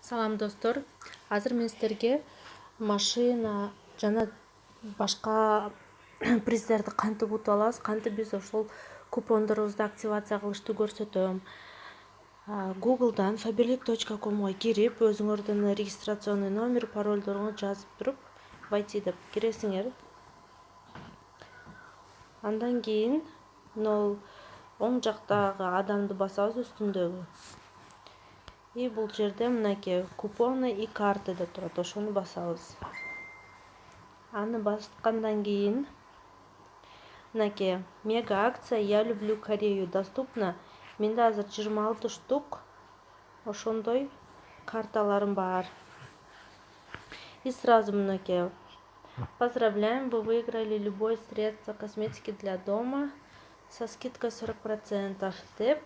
Салам достор, азыр мен сіздерге машина жана башка приздерди кантип утуп алабыз, кантип биз ошол купондорубузду активация кылыштуу көрсөтөм. Google'дан faberlic.com'га кирип, өзүңөрдүн регистрационный номер, паролдоруңду жазып туруп, войти деп киресиңер. Андан кийин оң жактагы адамды басабыз, үстүндөгү. И бул жерде мынакей купоны и карты деп турат, ошону басабыз. Аны баскандан кийин мынакей мега акция «Я люблю Корею» доступна. Менде азыр 26 штук ошондой карталарым бар. И сразу мынакей: поздравляем, вы выиграли любое средство косметики для дома со скидкой 40% деп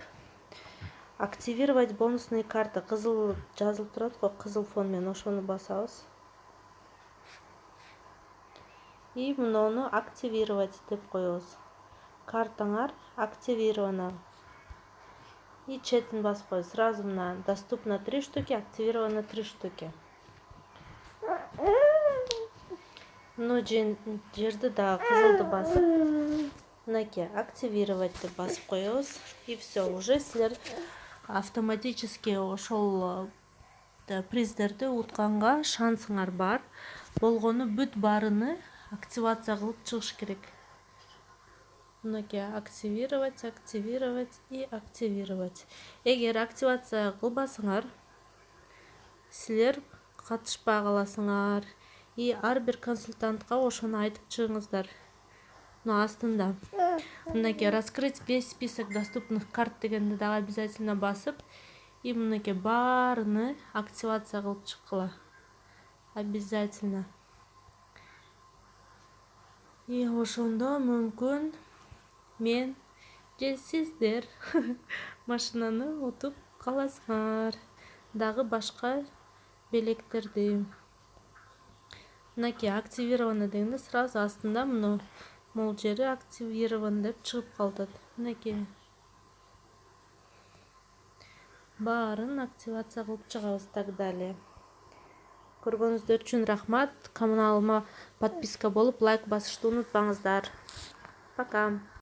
активировать бонусные карты. Кызыл жазылып турат го, кызыл фон менен, ошону басабыз. И муну активировать деп коебуз. Картаңар активировано. И четин басып коебуз. Сразу мына доступно 3 штуки, активировано 3 штуки. Жерди дагы кызылды басып, мынакей активировать деп басып коебуз. И все, уже силер автоматически ошол приздерди утканга шансыңар бар. Болгону бүт баарыны активация кылып чыгыш керек. Мынакей активировать и активировать. Эгер активация кылбасаңар, силер катышпай каласыңар. И ар бир консультантка ошону айтып чыгыңыздар. Астында мынакей раскрыть весь список доступных карт дегенди дагы обязательно басып, и мынакей баарыны активация кылып чыккыла. Обязательно. И ошондо мүмкүн мен же сиздер машинаны утуп каласыңар. Дагы башка белектерди. Мынакей активировано дегенде сразу астында могул жери активирован деп чыгып калат. Мынакей баарын активация кылып чыгабыз, так далее. Көргөнүздөр үчүн рахмат. Каналыма подписка болуп, лайк басышты унутпаңыздар. Пока.